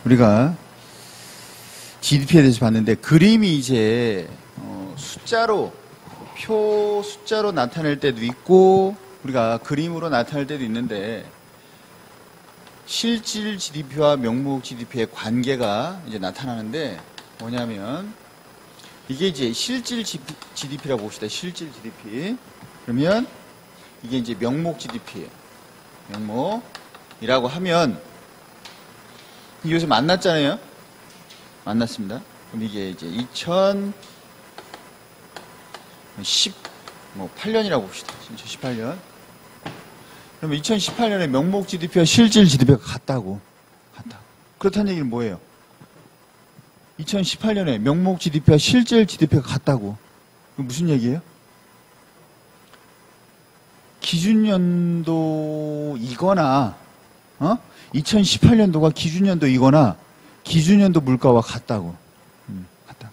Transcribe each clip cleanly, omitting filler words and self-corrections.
우리가 GDP에 대해서 봤는데 그림이 이제 숫자로 숫자로 나타낼 때도 있고 우리가 그림으로 나타낼 때도 있는데 실질 GDP와 명목 GDP의 관계가 이제 나타나는데 뭐냐면 이게 이제 실질 GDP라고 봅시다. 실질 GDP. 그러면 이게 이제 명목 GDP예요. 명목이라고 하면 이게 요새 만났잖아요. 만났습니다. 그럼 이게 이제 2018년이라고 봅시다. 2018년. 그러면 2018년에 명목 GDP와 실질 GDP가 같다고. 그렇다는 얘기는 뭐예요? 2018년에 명목 GDP와 실질 GDP가 같다고. 그게 무슨 얘기예요? 기준연도이거나 2018년도가 기준연도이거나 기준연도 물가와 같다고. 같다.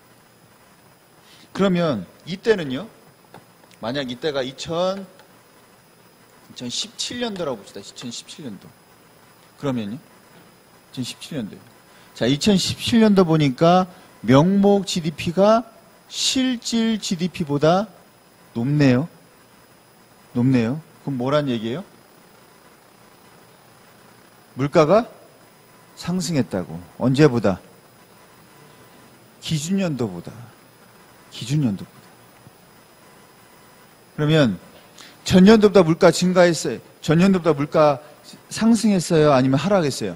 그러면 이때는요? 만약 이때가 2017년도라고 봅시다. 2017년도. 그러면요? 2017년도요. 자, 2017년도 보니까 명목 GDP가 실질 GDP보다 높네요. 높네요. 그럼 뭐란 얘기예요? 물가가 상승했다고. 언제보다? 기준연도보다. 기준연도보다. 그러면 전년도보다 물가 증가했어요? 전년도보다 물가 상승했어요? 아니면 하락했어요?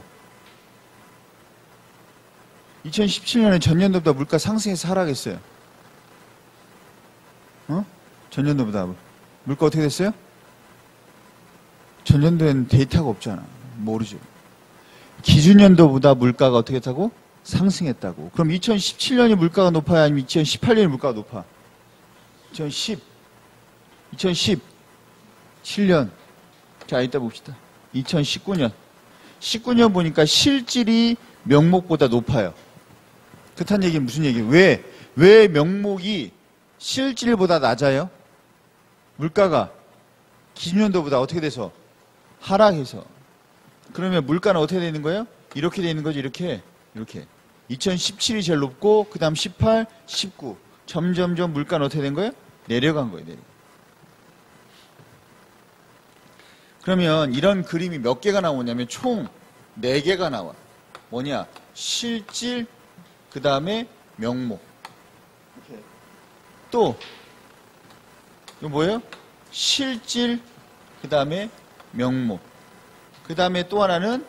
2017년에 전년도보다 물가 상승해서 하락했어요? 전년도보다 물가 어떻게 됐어요? 전년도에는 데이터가 없잖아. 모르죠. 기준연도보다 물가가 어떻게 했다고? 상승했다고. 그럼 2017년이 물가가 높아요? 아니면 2018년이 물가가 높아? 2017년. 자, 이따 봅시다. 2019년. 19년 보니까 실질이 명목보다 높아요. 그렇다는 얘기는 무슨 얘기예요? 왜 명목이 실질보다 낮아요? 물가가 기준연도보다 어떻게 돼서? 하락해서. 그러면 물가는 어떻게 되는 거예요? 이렇게 되는 거죠. 이렇게. 2017이 제일 높고 그 다음 18, 19. 점점점 물가는 어떻게 된 거예요? 내려간 거예요. 그러면 이런 그림이 몇 개가 나오냐면 총 4개가 나와. 뭐냐? 실질, 그 다음에 명목. 또 이거 뭐예요? 실질, 그 다음에 명목. 그 다음에 또 하나는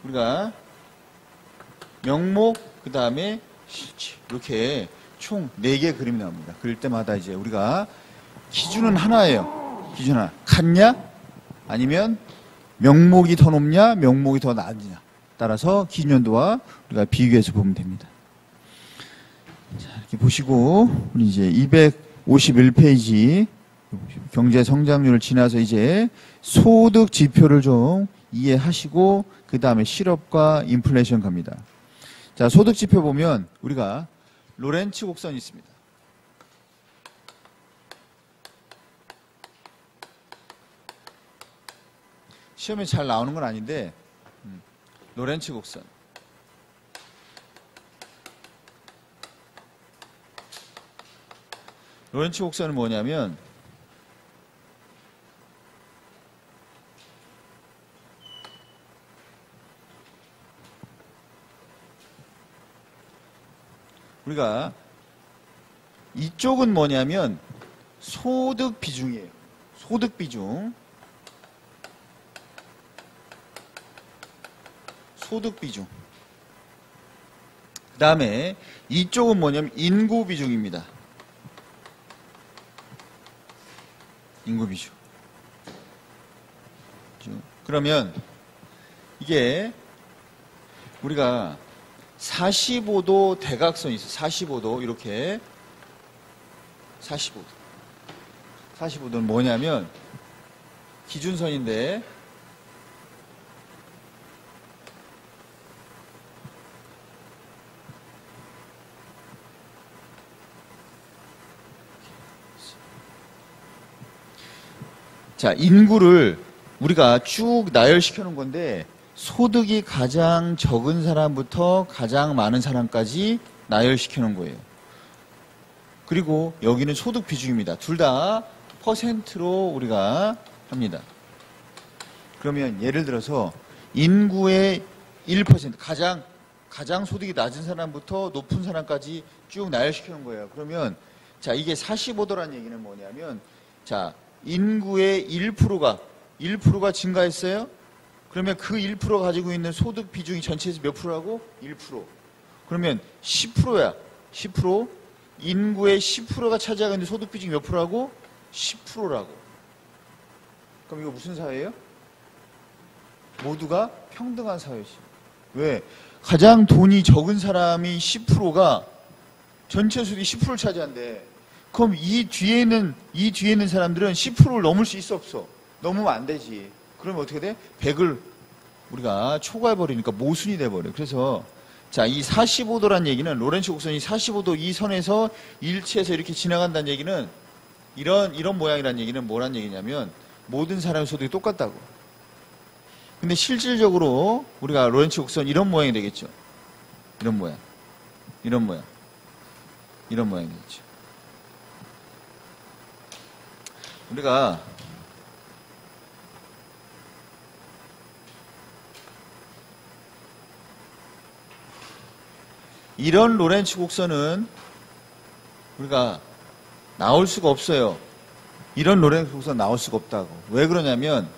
우리가 명목, 그 다음에 실질. 이렇게 총 4개 그림이 나옵니다. 그럴 때마다 이제 우리가 기준은 하나예요. 기준 하나. 같냐? 아니면 명목이 더 높냐? 명목이 더 낮냐? 따라서 기준연도와 우리가 비교해서 보면 됩니다. 자, 이렇게 보시고 우리 이제 251페이지 경제 성장률을 지나서 이제 소득 지표를 좀 이해하시고 그 다음에 실업과 인플레이션 갑니다. 자, 소득 지표 보면 우리가 로렌츠 곡선이 있습니다. 시험에 잘 나오는 건 아닌데 로렌츠 곡선. 로렌츠 곡선은 뭐냐면 우리가 이쪽은 뭐냐면 소득 비중이에요. 소득 비중. 소득 비중. 그 다음에 이쪽은 뭐냐면 인구 비중입니다. 인구 비중. 그러면 이게 우리가 45도 대각선이 있어요. 45도 이렇게 45도. 45도는 뭐냐면 기준선인데 자, 인구를 우리가 쭉 나열시켜 놓은 건데 소득이 가장 적은 사람부터 가장 많은 사람까지 나열시켜 놓은 거예요. 그리고 여기는 소득 비중입니다. 둘 다 퍼센트로 우리가 합니다. 그러면 예를 들어서 인구의 1% 가장 소득이 낮은 사람부터 높은 사람까지 쭉 나열시켜 놓은 거예요. 그러면 자, 이게 45도라는 얘기는 뭐냐면 자, 인구의 1%가 증가했어요. 그러면 그 1% 가지고 있는 소득 비중이 전체에서 몇 프로라고? 1%. 그러면 10%야. 10%. 인구의 10%가 차지하고 있는 소득 비중이 몇 프로라고? 10%라고. 그럼 이거 무슨 사회예요? 모두가 평등한 사회지. 왜? 가장 돈이 적은 사람이 10%가 전체 소득이 10%를 차지한대. 그럼 이 뒤에 있는 사람들은 10%를 넘을 수 있어 없어? 넘으면 안 되지. 그러면 어떻게 돼? 100을 우리가 초과해버리니까 모순이 돼버려. 그래서 자, 이 45도란 얘기는 로렌츠 곡선이 45도 이 선에서 일치해서 이렇게 지나간다는 얘기는 이런 모양이란 얘기는 뭐란 얘기냐면 모든 사람의 소득이 똑같다고. 근데 실질적으로 우리가 로렌츠 곡선 이런 모양이 되겠죠. 이런 모양이 되겠죠. 우리가 이런 로렌츠 곡선은 우리가 나올 수가 없어요. 이런 로렌츠 곡선 나올 수가 없다고. 왜 그러냐면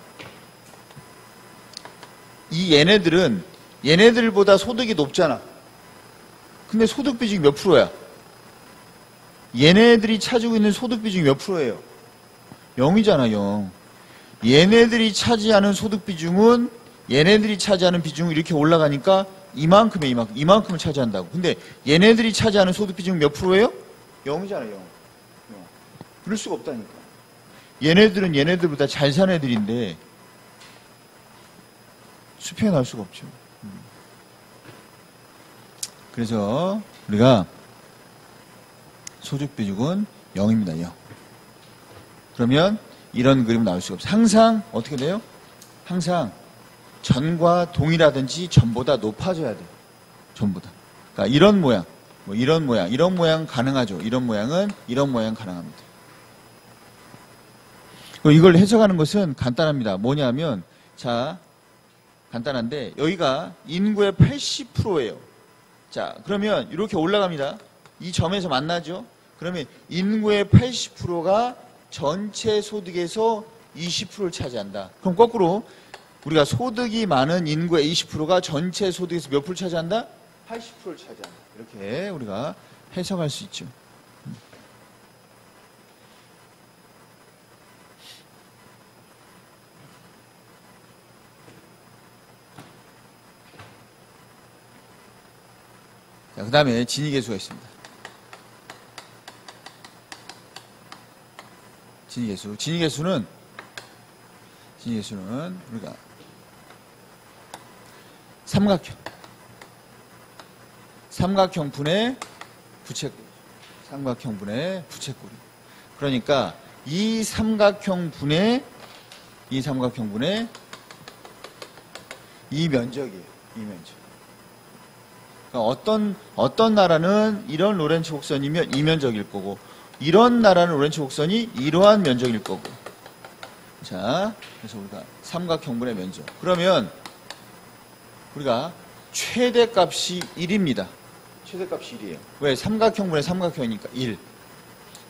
이 얘네들보다 소득이 높잖아. 근데 소득 비중이 몇 프로야? 얘네들이 차지고 있는 소득 비중이 몇 프로예요? 0이잖아, 0. 얘네들이 차지하는 소득 비중은 얘네들이 차지하는 비중이 이렇게 올라가니까 이만큼을 차지한다고. 근데 얘네들이 차지하는 소득 비중은 몇 프로예요? 0이잖아, 0. 그럴 수가 없다니까. 얘네들은 얘네들보다 잘 사는 애들인데 수평에 나올 수가 없죠. 그래서 우리가 소득 비중은 0입니다. 0. 그러면 이런 그림 나올 수가 없어요. 항상 어떻게 돼요? 항상 전과 동이라든지 전보다 높아져야 돼요. 전보다. 그러니까 이런 모양, 이런 모양 가능하죠. 이런 모양 가능합니다. 이걸 해석하는 것은 간단합니다. 뭐냐면 자, 간단한데 여기가 인구의 80%예요. 자, 그러면 이렇게 올라갑니다. 이 점에서 만나죠. 그러면 인구의 80%가 전체 소득에서 20%를 차지한다. 그럼 거꾸로 우리가 소득이 많은 인구의 20%가 전체 소득에서 몇 프로를 차지한다? 80%를 차지한다. 이렇게 우리가 해석할 수 있죠. 자, 그 다음에 진위계수가 있습니다. 진위계수는 우리가 삼각형 분의 부채꼴. 그러니까 이 삼각형 분의 이 면적이에요. 이 면적. 그러니까 어떤 나라는 이런 로렌츠 곡선이면 이 면적일 거고, 이런 나라는 로렌츠 곡선이 이러한 면적일 거고. 자, 그래서 우리가 삼각형분의 면적. 그러면 우리가 최대값이 1입니다. 최대값이 1이에요. 왜? 삼각형분의 삼각형이니까 1.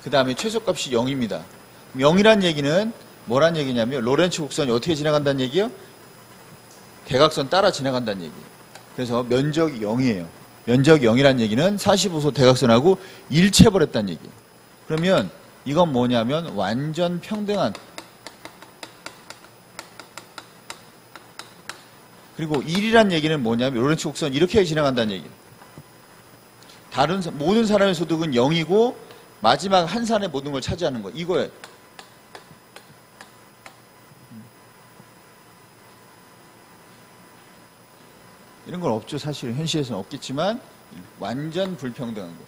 그 다음에 최소값이 0입니다. 0이란 얘기는 뭐란 얘기냐면 로렌츠 곡선이 어떻게 지나간다는 얘기요? 대각선 따라 지나간다는 얘기예요. 그래서 면적이 0이에요. 면적이 0이란 얘기는 45도 대각선하고 일치해버렸다는 얘기예요. 그러면 이건 뭐냐면 완전 평등한, 그리고 1이란 얘기는 뭐냐면 로렌츠 곡선 이렇게 지나간다는 얘기예요. 모든 사람의 소득은 0이고 마지막 한 산의 모든 걸 차지하는 거, 이거예요. 이런 건 없죠. 사실 현실에서는 없겠지만 완전 불평등한 거.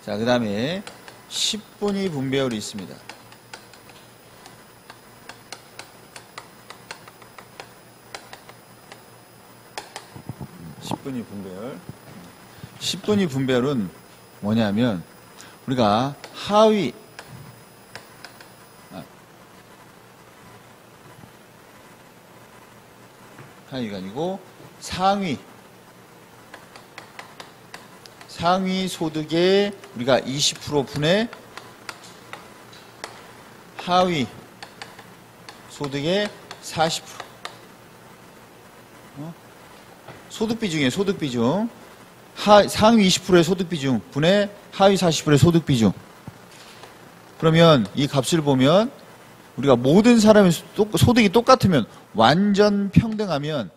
자, 그 다음에 10분위 분배율이 있습니다. 10분위 분배율. 10분위 분배율은 뭐냐면 우리가 하위가 아니고 상위 소득의 우리가 20% 분의 하위 소득의 40%. 소득 비중이에요. 소득 비중. 상위 20%의 소득 비중 분의 하위 40%의 소득 비중. 그러면 이 값을 보면 우리가 모든 사람의 소득이 똑같으면 완전 평등하면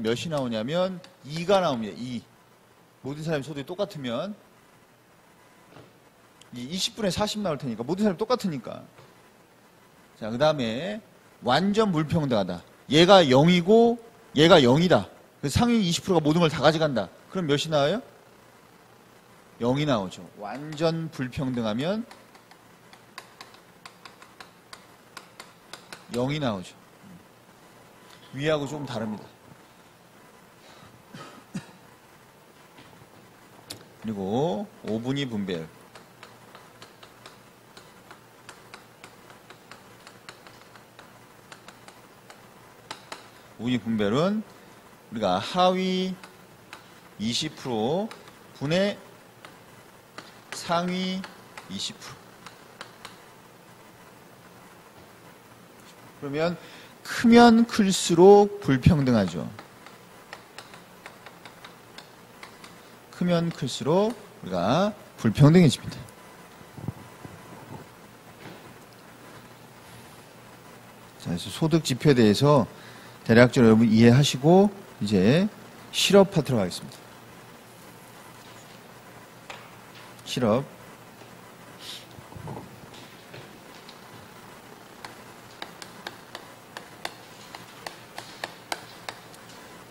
몇이 나오냐면 2가 나옵니다. 2. 모든 사람의 소득이 똑같으면 이 20분의 40 나올 테니까 모든 사람이 똑같으니까. 자, 그 다음에 완전 불평등하다. 얘가 0이고 얘가 0이다. 그래서 상위 20%가 모든 걸 다 가져간다. 그럼 몇이 나와요? 0이 나오죠. 완전 불평등하면 0이 나오죠. 위하고 조금 다릅니다. 그리고 5분위 분배율. 5분위 분배율은 우리가 하위 20% 분의 상위 20%. 그러면 크면 클수록 불평등하죠. 크면 클수록 우리가 불평등해집니다. 자, 그래서 소득 지표에 대해서 대략적으로 여러분 이해하시고 이제 실업 파트로 가겠습니다. 실업.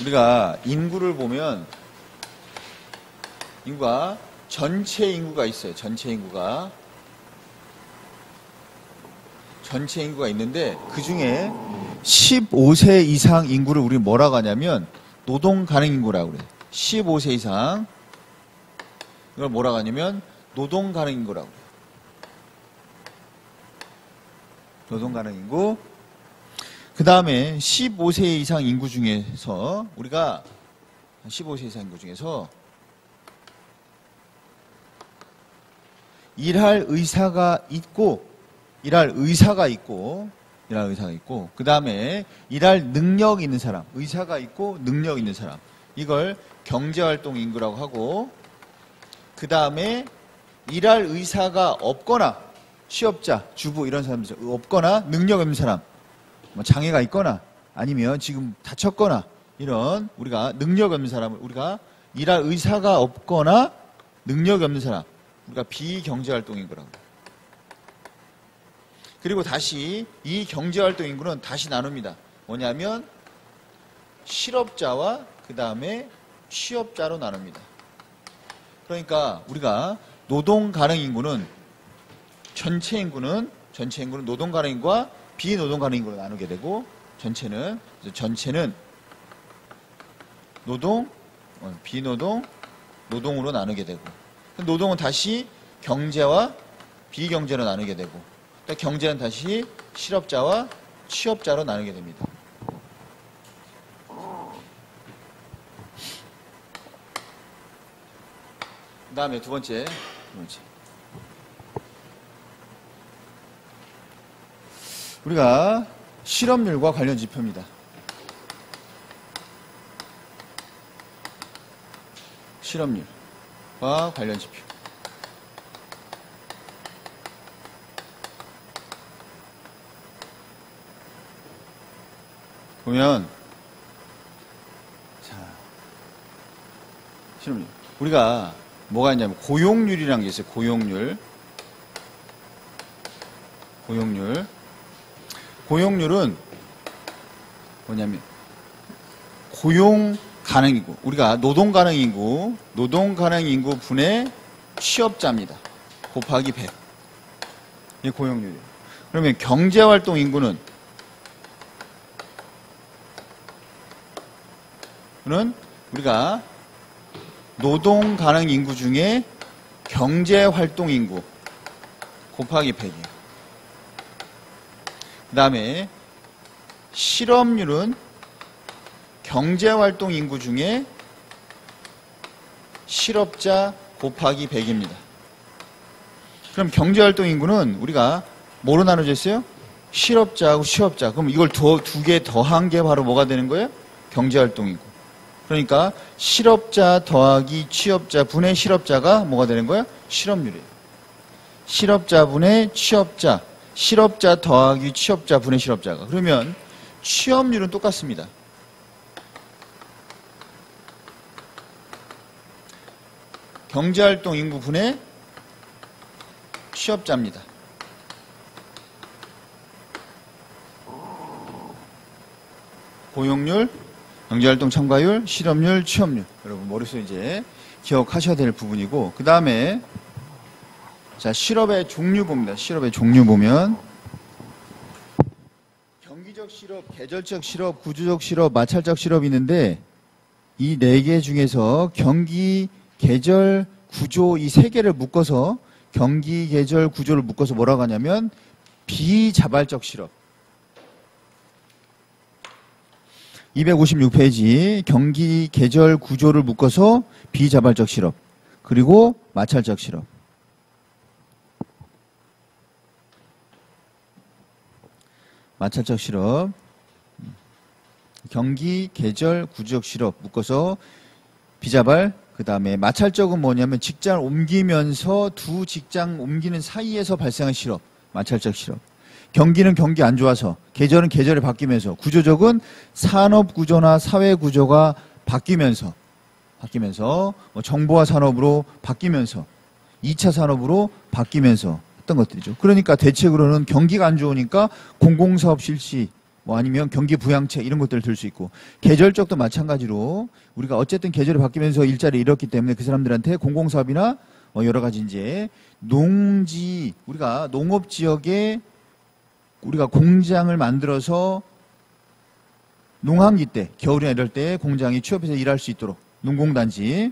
우리가 인구를 보면 인구가 전체 인구가 있어요. 전체 인구가 있는데 그 중에 15세 이상 인구를 우리 뭐라고 하냐면 노동 가능 인구라고 그래요. 15세 이상 이걸 뭐라고 하냐면 노동 가능 인구라고 그래요. 노동 가능 인구. 그 다음에 15세 이상 인구 중에서 우리가 15세 이상 인구 중에서 일할 의사가 있고 그 다음에 일할 능력 있는 사람, 의사가 있고 능력 있는 사람, 이걸 경제활동 인구라고 하고, 그 다음에 일할 의사가 없거나 취업자, 주부 이런 사람들 없거나 능력 없는 사람, 뭐 장애가 있거나 아니면 지금 다쳤거나 이런 우리가 능력 없는 사람을 우리가 일할 의사가 없거나 능력이 없는 사람, 우리가 비경제활동 인구라고 해요. 그리고 다시 이 경제활동 인구는 다시 나눕니다. 뭐냐면 실업자와 그 다음에 취업자로 나눕니다. 그러니까 우리가 노동 가능 인구는 전체 인구는 노동 가능 인구와 비노동 가능 인구로 나누게 되고, 전체는 노동, 비노동, 노동으로 나누게 되고, 노동은 다시 경제와 비경제로 나누게 되고, 또 경제는 다시 실업자와 취업자로 나누게 됩니다. 그 다음에 두 번째. 우리가 실업률과 관련 지표입니다. 실업률과 관련 지표. 보면, 자, 실업률. 우리가 뭐가 있냐면 고용률이라는 게 있어요. 고용률은 뭐냐면 고용 가능인구. 우리가 노동 가능인구 분의 취업자입니다. 곱하기 100. 이게 고용률이에요. 그러면 경제활동 인구는 우리가 노동 가능 인구 중에 경제활동 인구 곱하기 100이에요. 그 다음에 실업률은 경제활동 인구 중에 실업자 곱하기 100입니다. 그럼 경제활동 인구는 우리가 뭐로 나눠져 있어요? 실업자하고 취업자. 그럼 이걸 두 개 더한 게 바로 뭐가 되는 거예요? 경제활동 인구. 그러니까 실업자 더하기 취업자 분의 실업자가 뭐가 되는 거예요? 실업률이에요. 실업자 분의 취업자. 실업자 더하기 취업자 분의 실업자가. 그러면 취업률은 똑같습니다. 경제활동 인구 분의 취업자입니다. 고용률, 경제활동 참가율, 실업률, 취업률. 여러분 머릿속에 이제 기억하셔야 될 부분이고, 그 다음에 자, 실업의 종류 봅니다. 실업의 종류 보면 경기적 실업, 계절적 실업, 구조적 실업, 마찰적 실업이 있는데 이 네 개 중에서 경기, 계절, 구조 이 세 개를 묶어서 경기, 계절, 구조를 묶어서 뭐라고 하냐면 비자발적 실업. 256페이지 경기, 계절, 구조를 묶어서 비자발적 실업. 그리고 마찰적 실업. 마찰적 실업. 경기, 계절, 구조적 실업 묶어서 비자발. 그 다음에 마찰적은 뭐냐면 직장을 옮기면서 두 직장 옮기는 사이에서 발생한 실업. 마찰적 실업. 경기는 경기 안 좋아서, 계절은 계절이 바뀌면서, 구조적은 산업 구조나 사회 구조가 바뀌면서 뭐 정보화 산업으로 바뀌면서 2차 산업으로 바뀌면서 했던 것들이죠. 그러니까 대책으로는 경기가 안 좋으니까 공공사업 실시, 뭐 아니면 경기 부양책 이런 것들을 들 수 있고, 계절적도 마찬가지로 우리가 어쨌든 계절이 바뀌면서 일자리를 잃었기 때문에 그 사람들한테 공공사업이나 여러 가지 이제 농지, 우리가 농업 지역에 우리가 공장을 만들어서 농한기 때, 겨울이나 이럴 때 공장이 취업해서 일할 수 있도록 농공단지.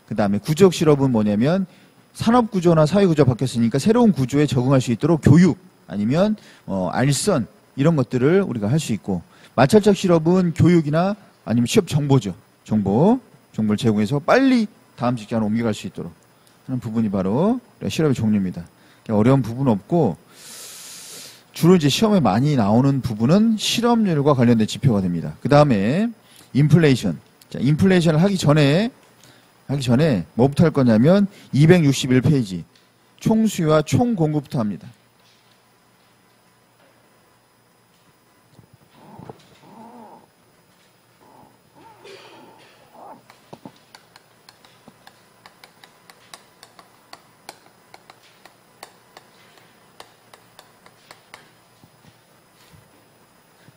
그 다음에 구조적 실업은 뭐냐면 산업구조나 사회구조가 바뀌었으니까 새로운 구조에 적응할 수 있도록 교육 아니면 알선 이런 것들을 우리가 할 수 있고, 마찰적 실업은 교육이나 아니면 취업 정보죠. 정보를 제공해서 빨리 다음 직장으로 옮겨갈 수 있도록 하는 부분이 바로 실업의 종류입니다. 어려운 부분은 없고, 주로 이제 시험에 많이 나오는 부분은 실업률과 관련된 지표가 됩니다. 그 다음에 인플레이션. 자, 인플레이션을 하기 전에 뭐부터 할 거냐면 261페이지 총수요와 총공급부터 합니다.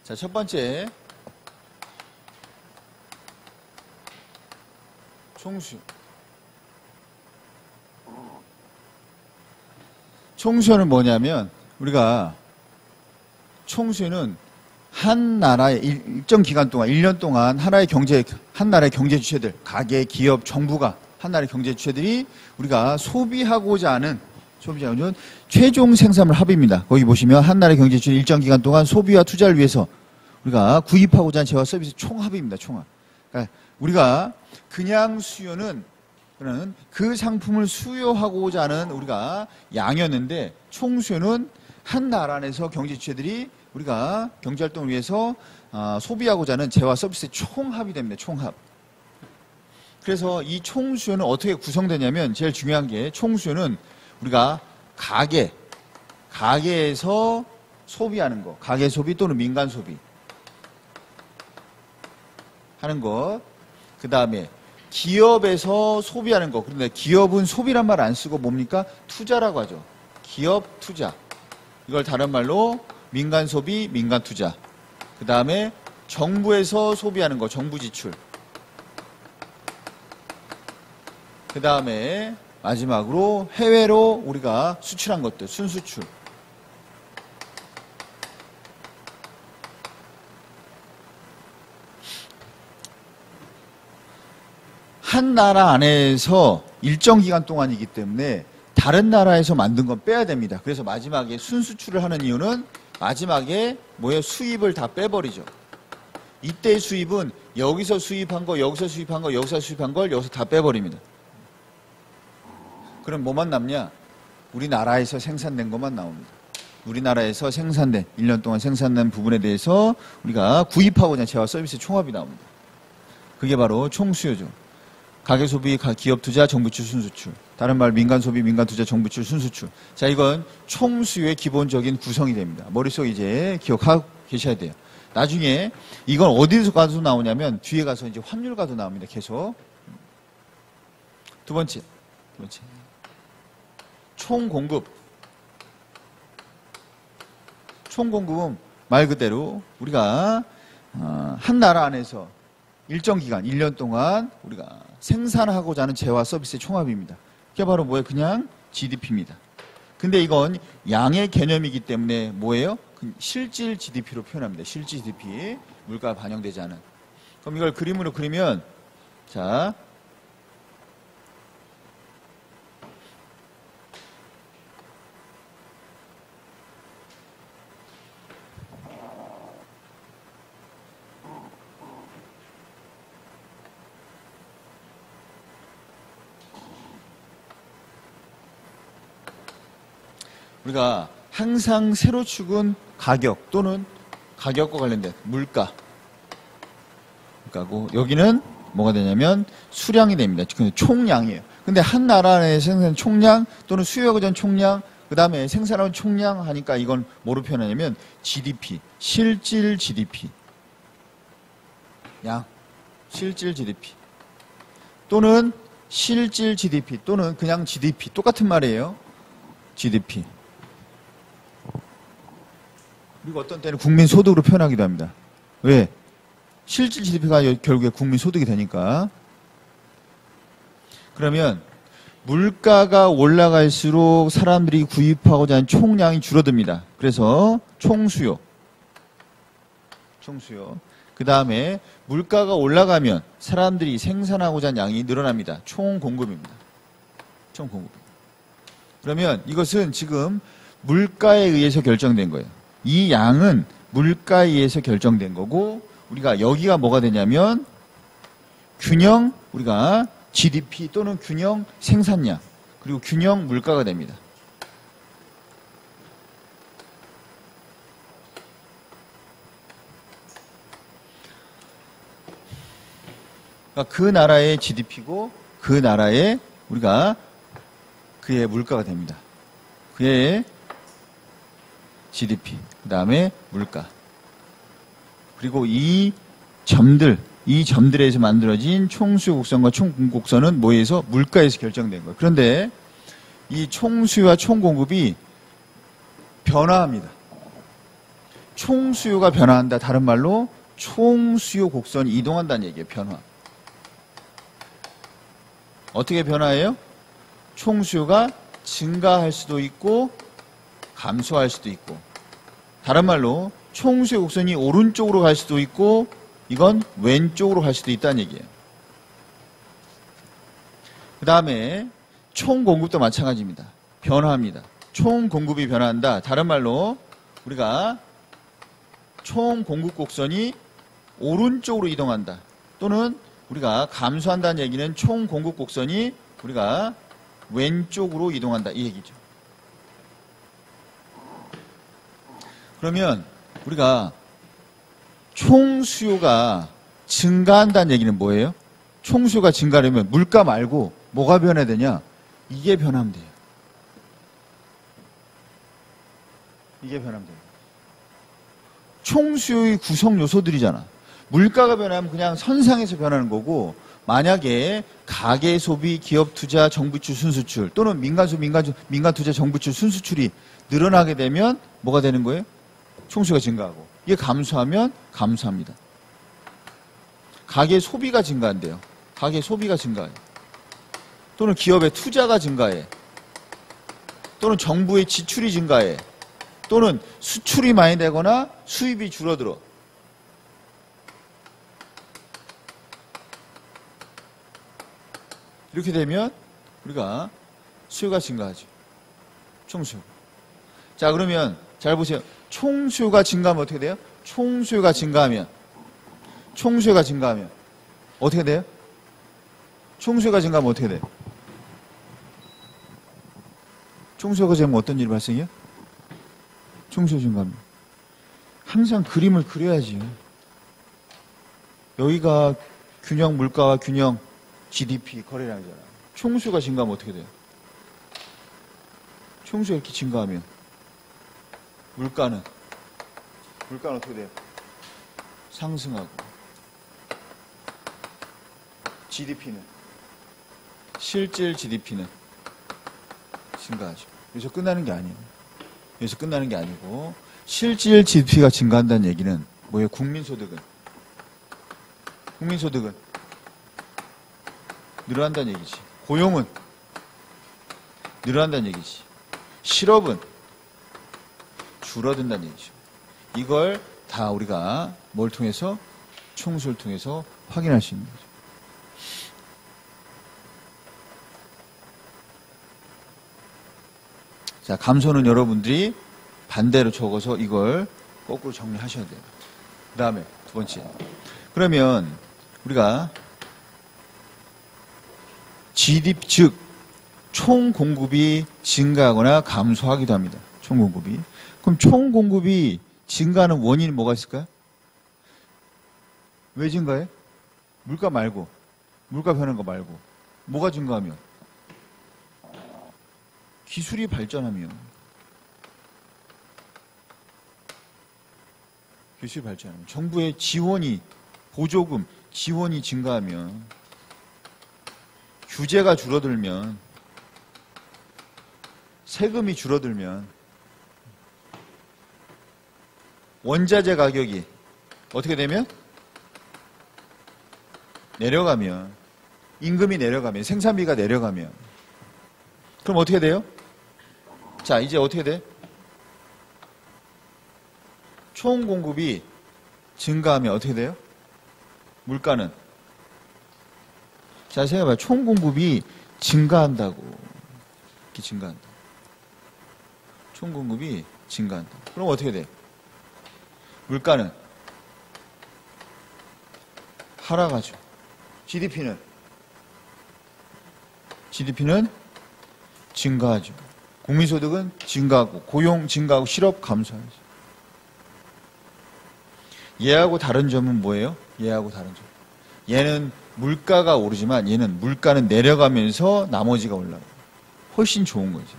자, 첫 번째 총수요. 총수요는 뭐냐면 우리가 총수요는 한 나라의 일정 기간 동안 1년 동안 한 나라의 경제 주체들, 가계, 기업, 정부가 한 나라의 경제 주체들이 우리가 소비하고자 하는 최종 생산물 합입니다. 거기 보시면 한 나라의 경제 주체 일정 기간 동안 소비와 투자를 위해서 우리가 구입하고자 하는 재화 서비스 총합입니다. 총합. 그러니까 우리가 그냥 수요는 그 상품을 수요하고자 하는 우리가 양이었는데, 총수요는 한 나라 안에서 경제 주체들이 우리가 경제활동을 위해서 소비하고자 하는 재화 서비스의 총합이 됩니다. 총합. 그래서 이 총수요는 어떻게 구성되냐면 제일 중요한 게, 총수요는 우리가 가게에서 소비하는 거, 가계 소비 또는 민간 소비 하는 것. 그 다음에 기업에서 소비하는 거. 그런데 기업은 소비란 말 안 쓰고 뭡니까? 투자라고 하죠. 기업 투자. 이걸 다른 말로 민간 소비, 민간 투자. 그 다음에 정부에서 소비하는 거, 정부 지출. 그 다음에 마지막으로 해외로 우리가 수출한 것들, 순수출. 한 나라 안에서 일정 기간 동안이기 때문에 다른 나라에서 만든 건 빼야 됩니다. 그래서 마지막에 순수출을 하는 이유는 마지막에 뭐예요? 수입을 다 빼버리죠. 이때 수입은 여기서 수입한 거, 여기서 수입한 거, 여기서 수입한 걸 여기서 다 빼버립니다. 그럼 뭐만 남냐? 우리나라에서 생산된 것만 나옵니다. 우리나라에서 생산된, 1년 동안 생산된 부분에 대해서 우리가 구입하고자 재화 서비스 총합이 나옵니다. 그게 바로 총수요죠. 가계소비, 기업투자, 정부출, 순수출. 다른 말 민간소비, 민간투자, 정부출, 순수출. 자, 이건 총수요의 기본적인 구성이 됩니다. 머릿속에 이제 기억하고 계셔야 돼요. 나중에 이건 어디서 가서 나오냐면 뒤에 가서 이제 환율가도 나옵니다. 계속. 두 번째. 총공급. 총공급은 말 그대로 우리가 한 나라 안에서 일정 기간, 1년 동안 우리가 생산하고자 하는 재화 서비스의 총합입니다. 그게 바로 뭐예요? 그냥 GDP입니다. 근데 이건 양의 개념이기 때문에 뭐예요? 실질 GDP로 표현합니다. 실질 GDP. 물가가 반영되지 않은. 그럼 이걸 그림으로 그리면, 자. 우리가 항상 세로축은 가격 또는 가격과 관련된 물가. 물가고 여기는 뭐가 되냐면 수량이 됩니다. 총량이에요. 근데 한 나라 안에 생산 총량 또는 수요가 전 총량 그 다음에 생산하는 총량 하니까 이건 뭐로 표현하냐면 GDP, 실질 GDP. 양, 실질 GDP. 또는 실질 GDP 또는 그냥 GDP. 똑같은 말이에요. GDP. 그리고 어떤 때는 국민소득으로 표현하기도 합니다. 왜? 실질 GDP가 결국에 국민소득이 되니까. 그러면 물가가 올라갈수록 사람들이 구입하고자 하는 총량이 줄어듭니다. 그래서 총수요. 그 다음에 물가가 올라가면 사람들이 생산하고자 하는 양이 늘어납니다. 총공급입니다. 총공급. 그러면 이것은 지금 물가에 의해서 결정된 거예요. 이 양은 물가에 의해서 결정된 거고 우리가 여기가 뭐가 되냐면 균형 우리가 GDP 또는 균형 생산량 그리고 균형 물가가 됩니다. 그러니까 그 나라의 GDP고 그 나라의 우리가 그의 물가가 됩니다. 그의 GDP, 그 다음에 물가. 그리고 이 점들에서 만들어진 총수요 곡선과 총공급 곡선은 뭐에서? 물가에서 결정된 거예요. 그런데 이 총수요와 총공급이 변화합니다. 총수요가 변화한다. 다른 말로 총수요 곡선이 이동한다는 얘기예요. 변화. 어떻게 변화해요? 총수요가 증가할 수도 있고 감소할 수도 있고 다른 말로 총수요 곡선이 오른쪽으로 갈 수도 있고 이건 왼쪽으로 갈 수도 있다는 얘기예요. 그 다음에 총공급도 마찬가지입니다. 변화합니다. 총공급이 변화한다. 다른 말로 우리가 총공급 곡선이 오른쪽으로 이동한다. 또는 우리가 감소한다는 얘기는 총공급 곡선이 우리가 왼쪽으로 이동한다. 이 얘기죠. 그러면 우리가 총수요가 증가한다는 얘기는 뭐예요? 총수요가 증가하려면 물가 말고 뭐가 변해야 되냐? 이게 변하면 돼요. 이게 변하면 돼요. 총수요의 구성 요소들이잖아. 물가가 변하면 그냥 선상에서 변하는 거고 만약에 가계소비, 기업투자, 정부출, 순수출 또는 민간소비, 민간투자, 정부출, 순수출이 늘어나게 되면 뭐가 되는 거예요? 총수요가 증가하고 이게 감소하면 감소합니다. 가계 소비가 증가한대요. 가계 소비가 증가해요. 또는 기업의 투자가 증가해, 또는 정부의 지출이 증가해, 또는 수출이 많이 되거나 수입이 줄어들어. 이렇게 되면 우리가 수요가 증가하죠. 총수요. 자, 그러면 잘 보세요. 총수요가 증가하면 어떻게 돼요? 총수요가 증가하면 어떻게 돼요? 총수요가 증가하면 어떻게 돼요? 총수요가 증가하면 어떤 일이 발생해요? 총수요 증가하면 항상 그림을 그려야지. 여기가 균형 물가와 균형 GDP 거래량이잖아. 총수요가 증가하면 어떻게 돼요? 총수요가 이렇게 증가하면 물가는 어떻게 돼요? 상승하고 GDP는 실질 GDP는 증가하죠. 여기서 끝나는 게 아니에요. 여기서 끝나는 게 아니고 실질 GDP가 증가한다는 얘기는 뭐예요? 국민소득은 늘어난다는 얘기지. 고용은 늘어난다는 얘기지. 실업은 줄어든다는 얘기죠. 이걸 다 우리가 뭘 통해서? 총수를 통해서 확인할 수 있는 거죠. 자, 감소는 여러분들이 반대로 적어서 이걸 거꾸로 정리하셔야 돼요. 그 다음에 두 번째. 그러면 우리가 GDP, 즉 총 공급이 증가하거나 감소하기도 합니다. 총 공급이. 그럼 총 공급이 증가하는 원인이 뭐가 있을까요? 왜 증가해? 물가 말고, 물가 변하는 거 말고. 뭐가 증가하면? 기술이 발전하면. 기술이 발전하면. 정부의 지원이, 보조금, 지원이 증가하면. 규제가 줄어들면. 세금이 줄어들면. 원자재 가격이 어떻게 되면? 내려가면. 임금이 내려가면. 생산비가 내려가면. 그럼 어떻게 돼요? 자, 이제 어떻게 돼? 총 공급이 증가하면 어떻게 돼요? 물가는? 자, 생각해봐요. 총 공급이 증가한다고. 이렇게 증가한다. 총 공급이 증가한다. 그럼 어떻게 돼? 물가는? 하락하죠. GDP는 증가하죠. 국민소득은 증가하고, 고용 증가하고, 실업 감소하죠. 얘하고 다른 점은 뭐예요? 얘하고 다른 점. 얘는 물가가 오르지만 얘는 물가는 내려가면서 나머지가 올라가요. 훨씬 좋은 거죠.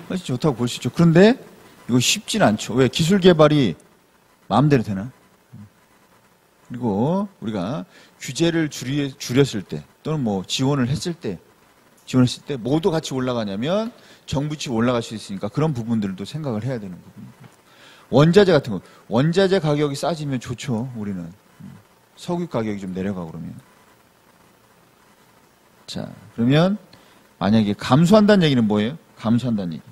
훨씬 좋다고 볼 수 있죠. 그런데 이거 쉽진 않죠. 왜? 기술 개발이 마음대로 되나? 그리고 우리가 규제를 줄였을 때 또는 뭐 지원을 했을 때 뭐도 같이 올라가냐면 정부치 올라갈 수 있으니까 그런 부분들도 생각을 해야 되는 부분이고. 원자재 같은 거. 원자재 가격이 싸지면 좋죠. 우리는. 석유 가격이 좀 내려가고 그러면. 자, 그러면 만약에 감소한다는 얘기는 뭐예요? 감소한다는 얘기.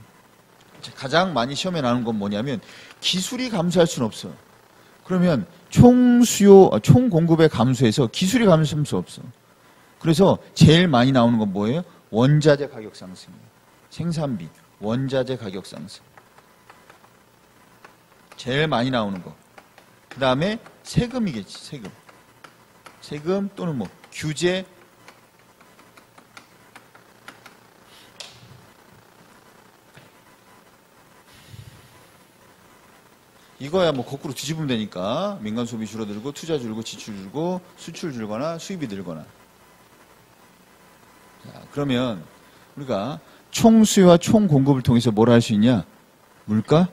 가장 많이 시험에 나오는 건 뭐냐면 기술이 감소할 수는 없어. 그러면 총 공급의 감소에서 기술이 감소할 수 없어. 그래서 제일 많이 나오는 건 뭐예요? 원자재 가격 상승이에요. 생산비, 원자재 가격 상승. 제일 많이 나오는 거. 그 다음에 세금이겠지, 세금. 세금 또는 뭐 규제. 이거야 뭐 거꾸로 뒤집으면 되니까 민간 소비 줄어들고 투자 줄고 지출 줄고 수출 줄거나 수입이 늘거나. 자, 그러면 우리가 총 수요와 총 공급을 통해서 뭘 할 수 있냐? 물가,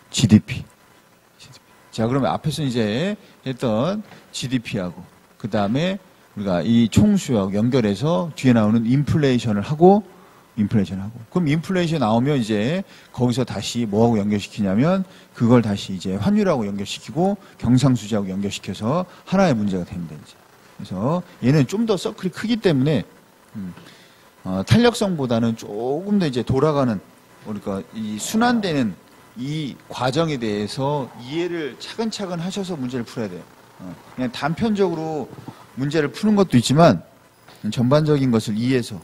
GDP. 자, 그러면 앞에서 이제 했던 GDP하고 그 다음에 우리가 이 총 수요하고 연결해서 뒤에 나오는 인플레이션을 하고. 그럼 인플레이션 나오면 이제 거기서 다시 뭐하고 연결시키냐면 그걸 다시 이제 환율하고 연결시키고 경상수지하고 연결시켜서 하나의 문제가 됩니다, 이제. 그래서 얘는 좀 더 서클이 크기 때문에 탄력성보다는 조금 더 이제 돌아가는 그러니까 이 순환되는 이 과정에 대해서 이해를 차근차근 하셔서 문제를 풀어야 돼요. 그냥 단편적으로 문제를 푸는 것도 있지만 전반적인 것을 이해해서